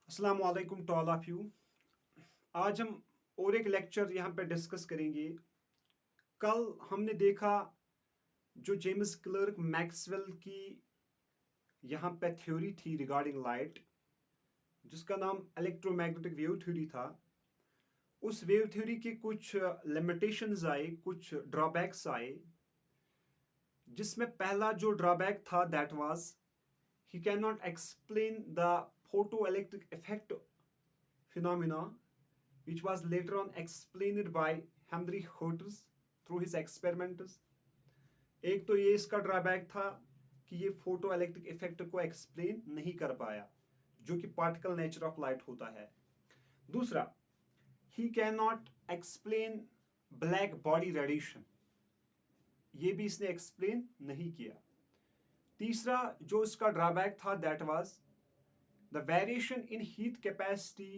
अस्सलाम वालेकुम to all of you. आज हम और एक लेक्चर यहाँ पे डिस्कस करेंगे। कल हमने देखा जो जेम्स क्लर्क मैक्सवेल की यहाँ पे थ्योरी थी रिगार्डिंग लाइट, जिसका नाम इलेक्ट्रोमैग्नेटिक वेव थ्योरी था। उस वेव थ्योरी के कुछ लिमिटेशंस आए, कुछ ड्रॉबैक्स आए, जिसमें पहला जो ड्रॉबैक था that was he cannot explain the photoelectric effect phenomena, which was later on explained by Henry Hertz through his experiments. एक तो ये इसका ड्रॉबैक था कि ये फोटो इलेक्ट्रिक इफेक्ट को एक्सप्लेन नहीं कर पाया, जो कि पार्टिकल नेचर ऑफ लाइट होता है। दूसरा, he can not explain black body radiation, ये भी इसने एक्सप्लेन नहीं किया। तीसरा जो इसका ड्रॉबैक था that was the variation in heat capacity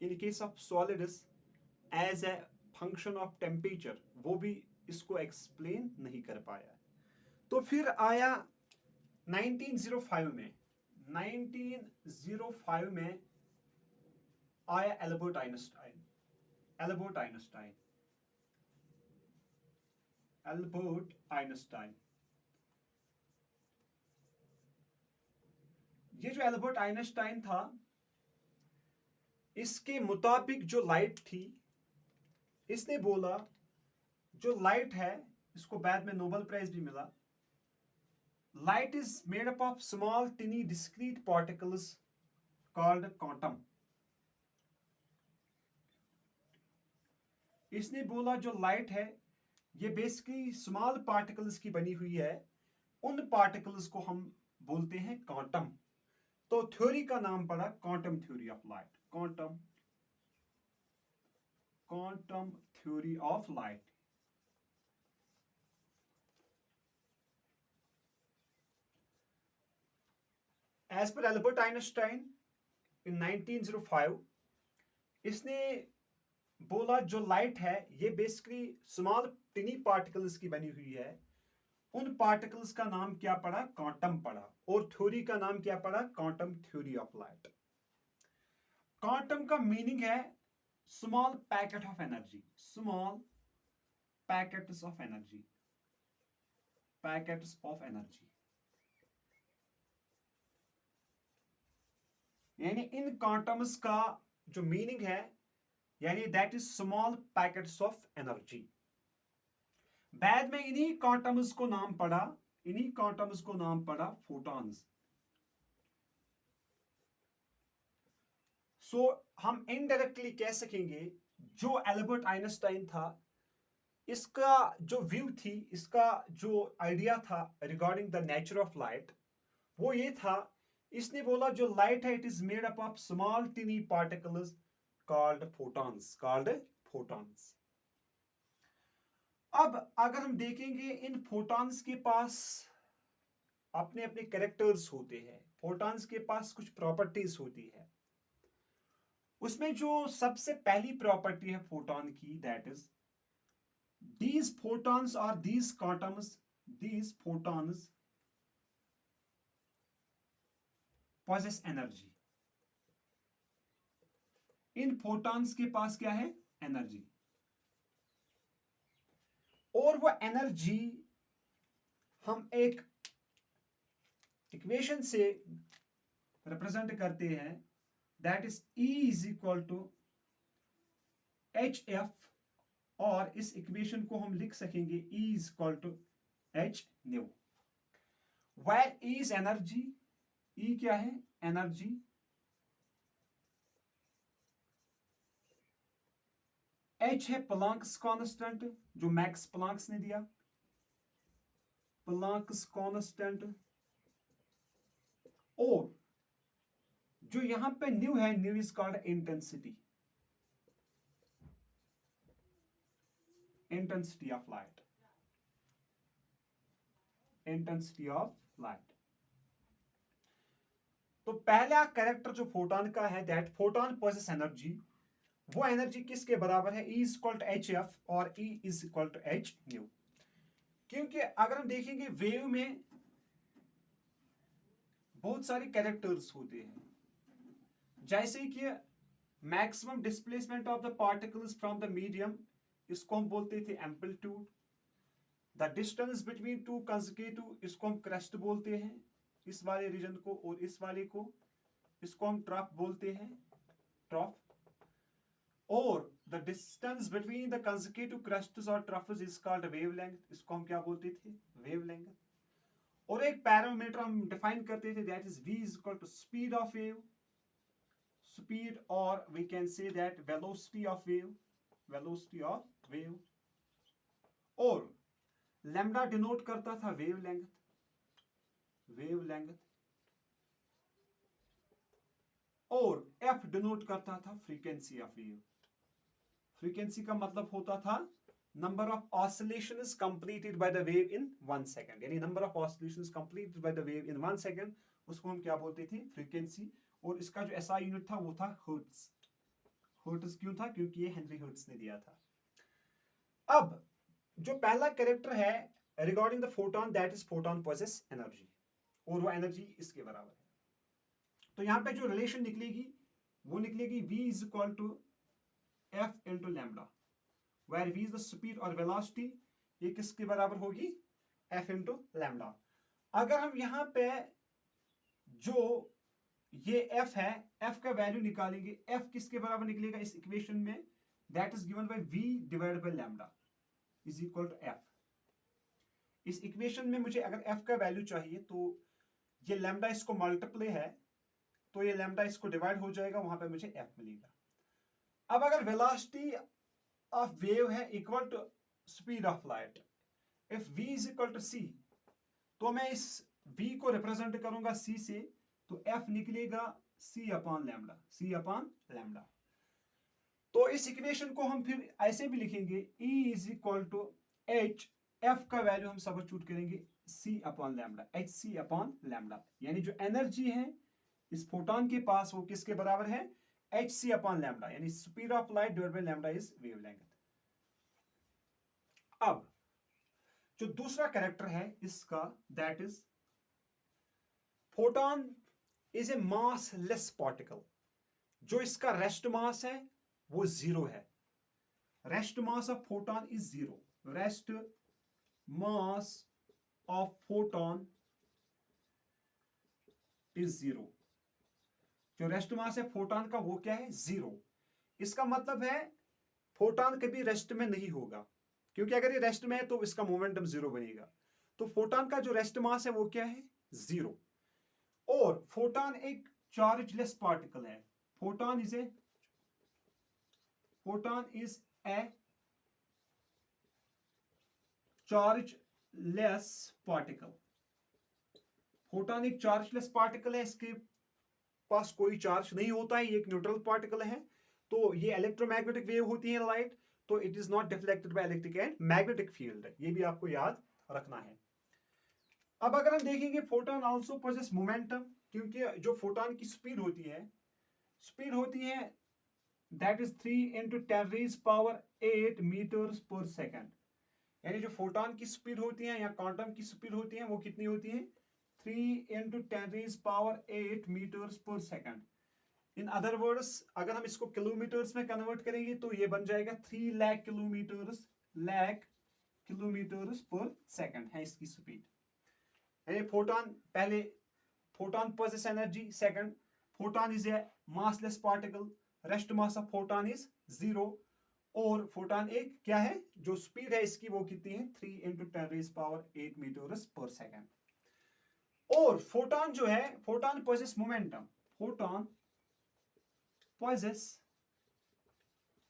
in case of solids as a function of temperature, वो भी इसको एक्सप्लेन नहीं कर पाया। तो फिर आया 1905 में 1905 में आया Albert Einstein. Albert Einstein Albert Einstein ये जो एल्बर्ट आइंस्टाइन था, इसके मुताबिक जो लाइट थी, इसने बोला जो लाइट है, इसको बाद में नोबेल प्राइज भी मिला, light is made up of small tiny discrete particles called quantum। इसने बोला जो लाइट है ये बेसिकली स्मॉल पार्टिकल्स की बनी हुई है, उन पार्टिकल्स को हम बोलते हैं क्वांटम। तो थ्योरी का नाम पड़ा quantum theory of light. Quantum theory of light. As per Albert Einstein in 1905, इसने बोला जो लाइट है ये बेसिकली स्मॉल टिनी पार्टिकल्स की बनी हुई है, उन पार्टिकल्स का नाम क्या पड़ा? क्वांटम पड़ा। और थ्योरी का नाम क्या पड़ा? Quantum theory of light. Quantum का मीनिंग है small packet of energy, small packets of energy, packets of energy. यानी इन क्वांटम्स का जो मीनिंग है, यानी that is small packets of energy. बाद में इन्हीं क्वांटम्स को नाम पड़ा फोटॉन्स। सो हम इनडायरेक्टली कह सकेंगे जो एल्बर्ट आइंस्टाइन था, इसका जो व्यू थी, इसका जो आइडिया था regarding the nature of light, वो ये था, इसने बोला जो लाइट है it is made up of small टिनी particles called photons. अब अगर हम देखेंगे, इन फोटॉन्स के पास अपने अपने कैरेक्टर्स होते हैं, फोटॉन्स के पास कुछ प्रॉपर्टीज होती है। उसमें जो सबसे पहली प्रॉपर्टी है फोटॉन की, that is these photons or these photons possess energy। In photons के पास क्या है? एनर्जी। और वो एनर्जी हम एक इक्वेशन से रिप्रेजेंट करते हैं, that is E is equal to HF, और इस इक्वेशन को हम लिख सकेंगे E is equal to H nu. Where E is energy, E क्या है? एनर्जी। H है प्लांक्स कांस्टेंट, जो मैक्स प्लांक्स ने दिया, प्लांक्स कांस्टेंट। और जो यहां पे न्यू है, nu is called intensity, intensity of light, intensity of light. तो पहला कैरेक्टर जो फोटॉन का है, दैट फोटॉन पोजेस एनर्जी। वो एनर्जी किसके बराबर है? E is equal to HF और E is equal to H nu. क्योंकि अगर हम देखेंगे वेव में बहुत सारे कैरेक्टर्स होते हैं, जैसे कि maximum displacement of the particles from the medium, इसको हम बोलते थे amplitude. The distance between two consecutive, इसको हम क्रेस्ट बोलते हैं, इस वाले रीजन को और इस वाले को, इसको हम ट्रफ बोलते हैं, ट्रफ। और the distance between the consecutive crests और ट्रफ्स इज कॉल्ड वेवलेंथ, इसको हम क्या बोलते थे, वेवलेंथ। और एक पैरामीटर हम डिफाइन करते थे, that is v is equal to speed of wave, speed, or we can say that velocity of wave, velocity of wave। और लैम्डा डिनोट करता था वेव लेंथ, वेव लेंथ। और एफ डिनोट करता था frequency of wave. Frequency का मतलब होता था number of oscillations completed by the wave in 1 second, यानी number of oscillations completed by the wave in 1 second, उसको हम क्या बोलते थे, फ्रीक्वेंसी। और इसका जो एसआई यूनिट था वो था हर्ट्ज। हर्ट्ज क्यों था, क्योंकि ये हेनरी हर्ट्ज ने दिया था। अब जो पहला कैरेक्टर है regarding the photon, that is photon possesses energy, और वो एनर्जी इसके बराबर है। तो यहां पे जो रिलेशन निकलेगी वो निकलेगी v is equal to F into lambda, where v is the speed और वेलोसिटी, ये किसके बराबर होगी, f इंटू लैम्डा। अगर हम यहां पे जो ये f है, f का वैल्यू निकालेंगे, f किसके बराबर निकलेगा इस इक्वेशन में, that is given by v divided by lambda is equal to f। इस इक्वेशन में मुझे अगर f का वैल्यू चाहिए तो ये लैम्डा इसको मल्टीप्लाई है, तो ये लैम्डा इसको डिवाइड हो जाएगा, वहां पे मुझे f मिलेगा। अब अगर वेलोसिटी ऑफ वेव है equal to speed of light, if v is equal to c, तो मैं इस v को रिप्रेजेंट करूंगा c से, तो f निकलेगा c upon lambda, c upon lambda. तो इस इक्वेशन को हम फिर ऐसे भी लिखेंगे, E is equal to h, f का वैल्यू हम सब्स्टिट्यूट करेंगे c upon lambda, h c upon lambda, यानी जो एनर्जी है इस फोटोन के पास वो किसके बराबर है, h c अपॉन लैम्डा, यानी speed of light divided by lambda is wavelength. अब जो दूसरा कैरेक्टर है इसका, that is photon is a mass less particle. जो इसका रेस्ट मास है वो 0 है, rest mass of photon is 0, rest mass of photon is 0। जो रेस्ट मास है फोटोन का वो क्या है, 0। इसका मतलब है फोटोन कभी रेस्ट में नहीं होगा, क्योंकि अगर ये रेस्ट में है तो इसका मोमेंटम 0 बनेगा। तो फोटोन का जो रेस्ट मास है वो क्या है, 0। और फोटोन एक चार्जलेस पार्टिकल है, photon is a chargeless particle. Photon एक चार्जलेस पार्टिकल है, इसके पास कोई चार्ज नहीं होता है, ये एक न्यूट्रल पार्टिकल है। तो ये इलेक्ट्रोमैग्नेटिक वेव होती है लाइट, तो it is not deflected by electric and magnetic field, ये भी आपको याद रखना है। अब अगर हम देखेंगे फोटोन आल्सो पोजेस मोमेंटम, क्योंकि जो फोटोन की स्पीड होती है that is 3 into 10 raised power 8 meters per second, यानी जो फोटोन की स्पीड होती है या क्वांटम की स्पीड होती है वो कितनी होती है, 3 into 10 raised power 8 meters per second। इन अदर वर्ड्स अगर हम इसको किलोमीटर्स में कन्वर्ट करेंगे तो ये बन जाएगा 3 लाख किलोमीटर्स पर सेकंड है इसकी स्पीड। यानी फोटोन पहले, photon possess energy, second photon is a massless particle, rest mass of photon is 0, और फोटोन एक क्या है, जो स्पीड है इसकी वो कितनी है, 3 into 10 raised power 8 meters per second। और फोटोन जो है, photon possess momentum, photon possess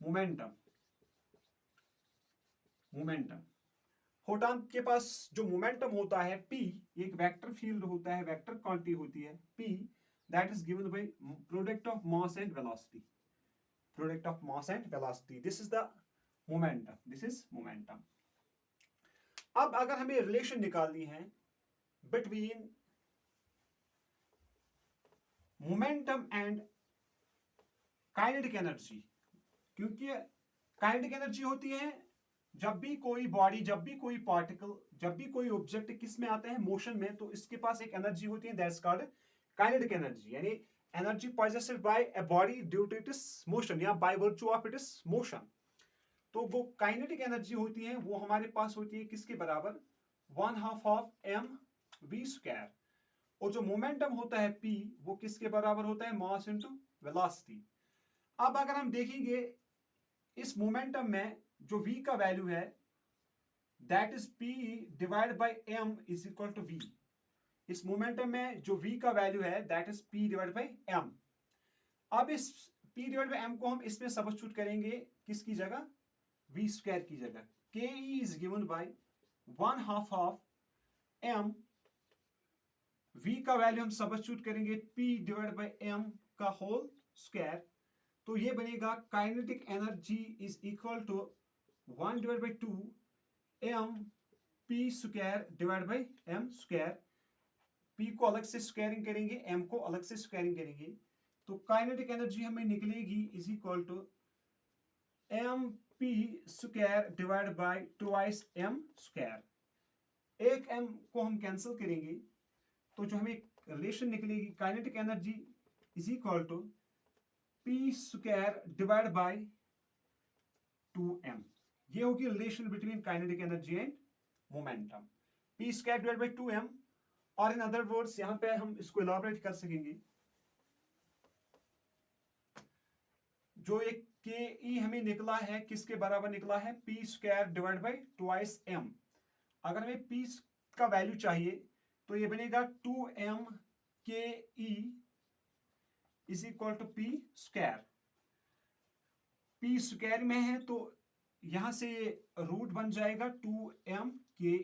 momentum, photon के पास जो मोमेंटम होता है p, एक वेक्टर फील्ड होता है, वेक्टर क्वांटिटी होती है p, that is given by product of mass and velocity, product of mass and velocity, this is the momentum. अब अगर हमें रिलेशन निकालनी है between momentum and kinetic energy, क्योंकि काइनेटिक एनर्जी होती है जब भी कोई बॉडी, जब भी कोई पार्टिकल, जब भी कोई ऑब्जेक्ट किस में आता है, मोशन में, तो इसके पास एक एनर्जी होती है, दैट्स कॉल्ड काइनेटिक एनर्जी। यानी energy possessed by a body due to its motion या by virtue of its motion। तो वो काइनेटिक एनर्जी होती है वो हमारे पास होती है किसके बराबर, 1/2 ऑफ mv²। और जो मोमेंटम होता है p वो किसके बराबर होता है, मास इनटू वेलोसिटी। अब अगर हम देखेंगे इस मोमेंटम में जो v का वैल्यू है that is p divide by m is equal to v। इस मोमेंटम में जो v का वैल्यू है that is p divide by m। अब इस p डिवाइड बाय m को हम इसमें सब्स्टिट्यूट करेंगे किसकी जगह, v² की जगह। ke is given by 1/2 of m, v का वैल्यू हम सब्स्टिट्यूट करेंगे p डिवाइड बाय m का होल स्क्वायर। तो ये बनेगा kinetic energy is equal to 1 divide by 2 m p² divide by m²। p को अलग से स्क्वायरिंग करेंगे, m को अलग से स्क्वायरिंग करेंगे, तो काइनेटिक एनर्जी हमें निकलेगी is equal to mp² divide by twice m²। एक m को हम कैंसिल करेंगे तो जो हमें रिलेशन निकलेगी kinetic energy is equal to p² divide by 2m। ये होगी relation between kinetic energy and momentum, p² divide by 2m। और इन अदर वर्ड्स यहां पे हम इसको इलाबोरेट कर सकेंगे, जो एक ke हमें निकला है किसके बराबर निकला है, p² divide by twice m। अगर हमें p का वैल्यू चाहिए तो ये बनेगा 2m ke is equal to p²। p² में है तो यहां से रूट बन जाएगा 2m ke।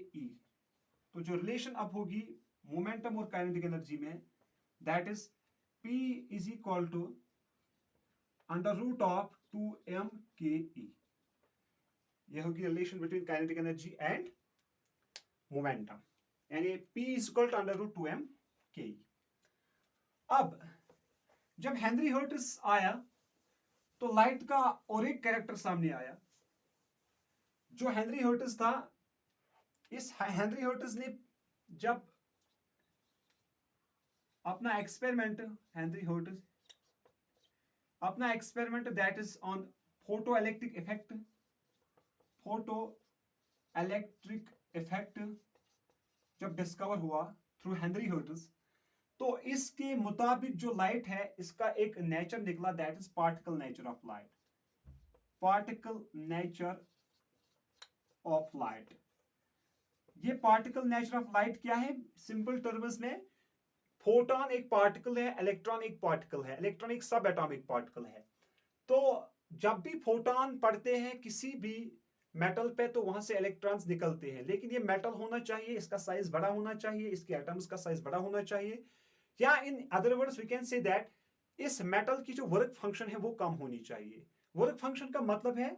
तो जो रिलेशन अब होगी मोमेंटम और काइनेटिक एनर्जी में that is p is equal to under root of 2m ke। यह होगी relation between kinetic energy and momentum, यानी p is equal to under root 2m ke। अब जब हेनरी हर्ट्ज आया तो लाइट का और एक कैरेक्टर सामने आया। जो हेनरी हर्ट्ज था, इस हेनरी हर्ट्ज ने जब अपना experiment that is on photo electric effect जब डिस्कवर हुआ थ्रू हेनरी हर्ट्ज, तो इसके मुताबिक जो लाइट है इसका एक नेचर निकला that is particle nature of light. Particle nature of light, ये पार्टिकल नेचर ऑफ लाइट क्या है, सिंपल टर्म्स में फोटोन एक पार्टिकल है, इलेक्ट्रॉन एक पार्टिकल है, इलेक्ट्रॉन एक सब एटॉमिक पार्टिकल है। तो जब भी फोटोन पड़ते हैं किसी भी मेटल पे तो वहां से इलेक्ट्रॉन्स निकलते हैं, लेकिन ये मेटल होना चाहिए, इसका साइज बड़ा होना चाहिए, इसके एटम्स का साइज बड़ा होना चाहिए, या in other words we can say that इस मेटल की जो वर्क फंक्शन है वो कम होनी चाहिए। वर्क फंक्शन का मतलब है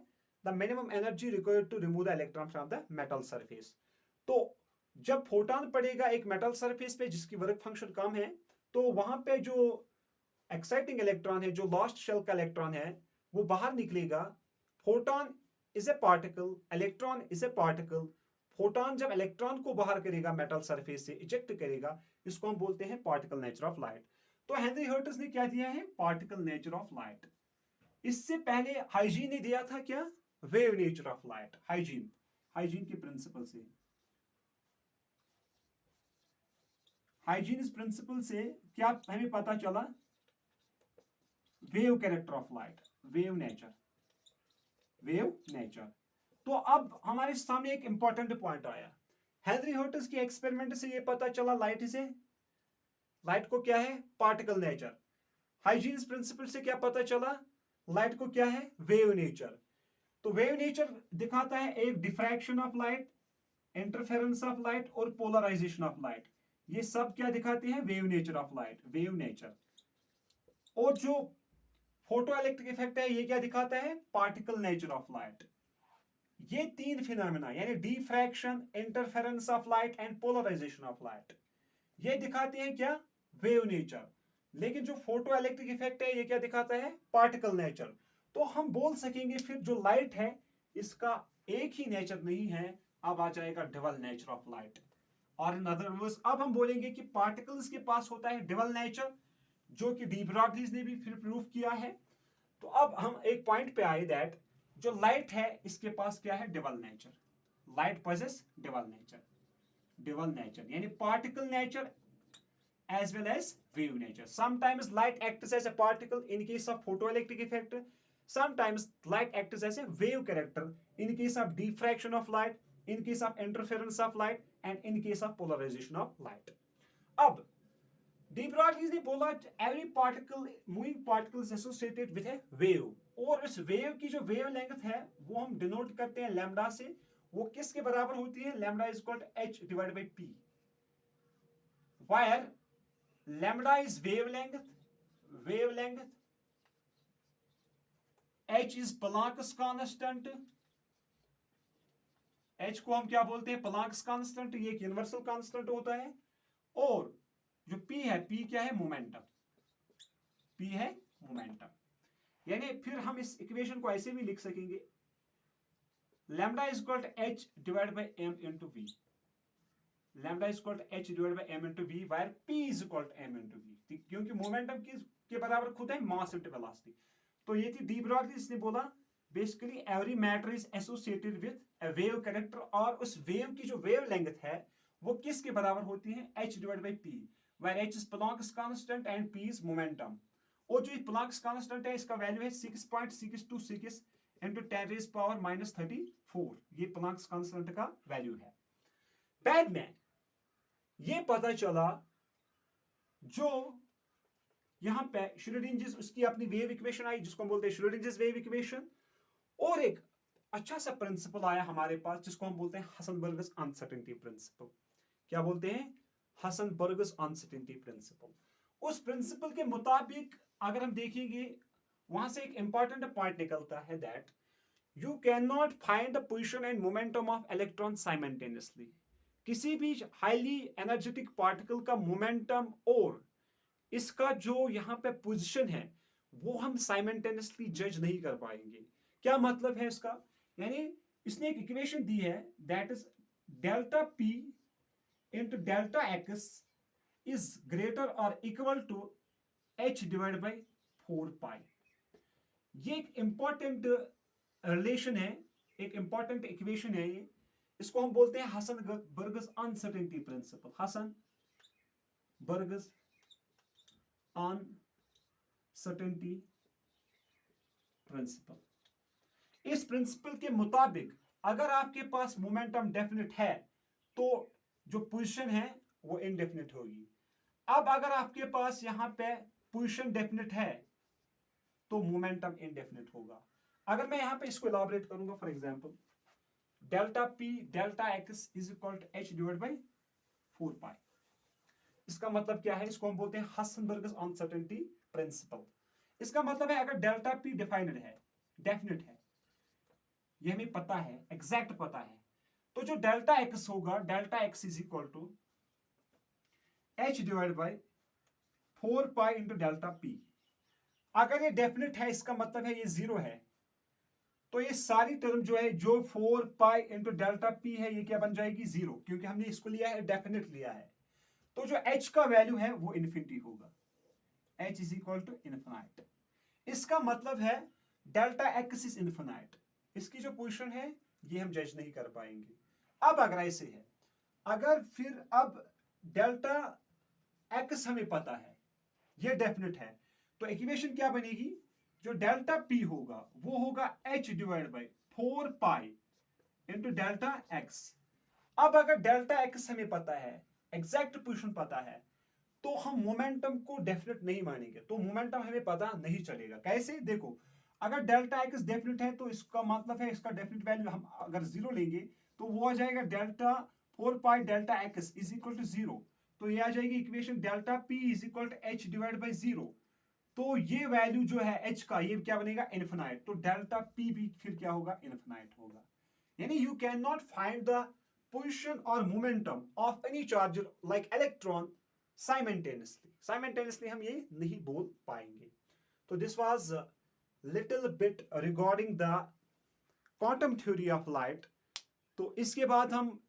the minimum energy required to remove the electron from the metal surface. तो जब फोटोन पड़ेगा एक मेटल सरफेस पे जिसकी वर्क फंक्शन कम है, तो वहां पे जो एक्साइटिंग इलेक्ट्रॉन है, जो लास्ट शेल का इलेक्ट्रॉन है, वो बाहर निकलेगा। Photon is a particle, electron is a particle. Photon जब इलेक्ट्रॉन को बाहर करेगा मेटल सरफेस से, इजेक्ट करेगा, इसको हम बोलते हैं पार्टिकल नेचर ऑफ लाइट। तो हेनरी हर्ट्ज ने क्या दिया है, पार्टिकल नेचर ऑफ लाइट। इससे पहले हाइजीन ने दिया था क्या, wave nature of light. Hygiene के प्रिंसिपल से, हाइजीन प्रिंसिपल से क्या हमें पता चला, wave character of light, wave nature. तो अब हमारे सामने एक इंपॉर्टेंट पॉइंट आया, हेनरी हर्ट्ज के एक्सपेरिमेंट से ये पता चला लाइट को क्या है, पार्टिकल नेचर। हाइजीन प्रिंसिपल से क्या पता चला, लाइट को क्या है, वेव नेचर। तो वेव नेचर दिखाता है एक diffraction of light, interference of light और पोलराइजेशन ऑफ लाइट। ये सब क्या दिखाते हैं, wave nature of light, wave nature. और जो फोटो इलेक्ट्रिक इफेक्ट है ये क्या दिखाता है, पार्टिकल नेचर ऑफ लाइट। ये तीन फिनोमेना यानी diffraction, interference of light and polarization of light, ये दिखाते हैं क्या, वेव नेचर। लेकिन जो फोटो इलेक्ट्रिक इफेक्ट है ये क्या दिखाता है, पार्टिकल नेचर। तो हम बोल सकेंगे फिर जो लाइट है इसका एक ही नेचर नहीं है, अब आ जाएगा डबल नेचर ऑफ लाइट। और इन अदर वर्ड्स अब हम बोलेंगे कि पार्टिकल्स के पास होता है डबल नेचर, जो कि डी ब्रॉगलीज ने भी फिर प्रूव किया है। तो अब हम एक पॉइंट पे आए दैट जो लाइट है इसके पास क्या है, double nature. Light possess double nature यानी particle nature as well as wave nature. Sometimes light acts as a particle in case of photoelectric effect. Sometimes light acts as a wave character in case of diffraction of light, in case of interference of light, and in case of polarization of light. अब de Broglie ने बोला every particle, moving particle is associated with a wave, और इस wave की जो wave length है वो हम डिनोट करते हैं लैम्डा से। वो किसके बराबर होती है, lambda is equal to h divided by p, where lambda is wavelength, h is Planck's constant, h को हम क्या बोलते हैं, Planck's constant, ये एक यूनिवर्सल कांस्टेंट होता है। और जो p है, p क्या है, मोमेंटम, p है मोमेंटम। यानी फिर हम इस इक्वेशन को ऐसे भी लिख सकेंगे, lambda is equal to h divide by m into v, lambda is equal to h divide by m into v, where p is equal to m into v, क्योंकि मोमेंटम के बराबर खुद है मास इनटू वेलोसिटी। तो ये थी de Broglie, इसने बोला basically every matter is associated with a wave character, और उस वेव की जो वेव लेंथ है वो किसके बराबर होती है, h divide by p, where h is Planck's constant and p is momentum. और जो प्लैंक्स कांस्टेंट है इसका वैल्यू है 6.626 into 10 raised power minus 34, ये प्लैंक्स कांस्टेंट का वैल्यू है। बाद में ये पता चला जो यहां पे श्रोडिंजर्स, उसकी अपनी वेव इक्वेशन आई जिसको हम बोलते हैं श्रोडिंजर्स वेव इक्वेशन, और एक अच्छा सा प्रिंसिपल आया हमारे पास जिसको हम बोलते हैं हसनबर्गस अनसर्टेनिटी प्रिंसिपल। क्या बोलते हैं, हसनबर्गस अनसर्टेनिटी प्रिंसिपल। उस प्रिंसिपल के मुताबिक अगर हम देखेंगे वहां से एक इंपॉर्टेंट पॉइंट निकलता है that you can not find the position and momentum of electron simultaneously. किसी भी हाईली एनर्जेटिक पार्टिकल का मोमेंटम और इसका जो यहां पे पोजीशन है वो हम साइमल्टेनियसली जज नहीं कर पाएंगे। क्या मतलब है इसका, यानी इसने एक इक्वेशन दी है that is delta P into delta X is greater और equal to h divide by 4 pi. ये एक इंपॉर्टेंट रिलेशन है, एक इंपॉर्टेंट इक्वेशन है ये, इसको हम बोलते हैं हसनबर्गस अनसर्टेनिटी प्रिंसिपल, हसनबर्गस अनसर्टेनिटी प्रिंसिपल। इस प्रिंसिपल के मुताबिक अगर आपके पास मोमेंटम डेफिनेट है तो जो पोजीशन है वो इनडेफिनेट होगी। अब अगर आपके पास यहां पे पोजीशन डेफिनेट है तो मोमेंटम इनडेफिनेट होगा। अगर मैं यहां पे इसको इलाबोरेट करूंगा, for example delta P delta X is equal to h divide by 4 pi. इसका मतलब क्या है, इसको हम बोलते हैं हसनबर्गस अनसर्टेनिटी प्रिंसिपल। इसका मतलब है अगर डेल्टा पी डिफाइंड है, डेफिनेट है, ये हमें पता है, एग्जैक्ट पता है, तो जो डेल्टा एक्स होगा, delta X is equal to h divide by 4 pi into delta P. अगर ये डेफिनेट है इसका मतलब है ये जीरो है, तो ये सारी टर्म जो है, जो 4 पाई इंटू डेल्टा पी है, ये क्या बन जाएगी, जीरो, क्योंकि हमने इसको लिया है, डेफिनेट लिया है। तो जो h का वैल्यू है वो इन्फिनिटी होगा, h is equal to infinite. इसका मतलब है डेल्टा एक्स इज इन्फिनाइट, इसकी जो पोजीशन है ये हम जज नहीं कर पाएंगे। अब अगर ऐसे है, अगर फिर अब डेल्टा एक्स हमें पता है, ये डेफिनेट है, तो इक्वेशन क्या बनेगी, जो डेल्टा पी होगा वो होगा h divide by 4 pi into delta x. अब अगर डेल्टा एक्स हमें पता है, एग्जैक्ट पोजीशन पता है, तो हम मोमेंटम को डेफिनेट नहीं मानेंगे, तो मोमेंटम हमें पता नहीं चलेगा। कैसे, देखो, अगर डेल्टा एक्स डेफिनेट है तो इसका मतलब है इसका डेफिनेट वैल्यू हम अगर जीरो लेंगे तो वो आ जाएगा delta 4 pi delta X is equal to zero. तो ये आ जाएगी equation delta P is equal to h divide by zero. तो ये वैल्यू जो है h का, ये क्या बनेगा, इन्फिनाइट। तो डेल्टा p भी फिर क्या होगा, इन्फिनाइट होगा। यानी you can not find the position और momentum of any charge like electron simultaneously हम ये नहीं बोल पाएंगे। तो this was little bit regarding the quantum theory of light. तो इसके बाद हम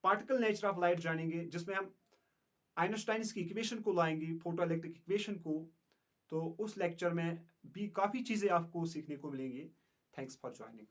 पार्टिकल नेचर ऑफ लाइट जानेंगे, जिसमें हम आइंस्टाइन की इक्वेशन को लाएंगे, फोटो इलेक्ट्रिक इक्वेशन को, तो उस लेक्चर में भी काफ़ी चीज़ें आपको सीखने को मिलेंगी। Thanks for joining.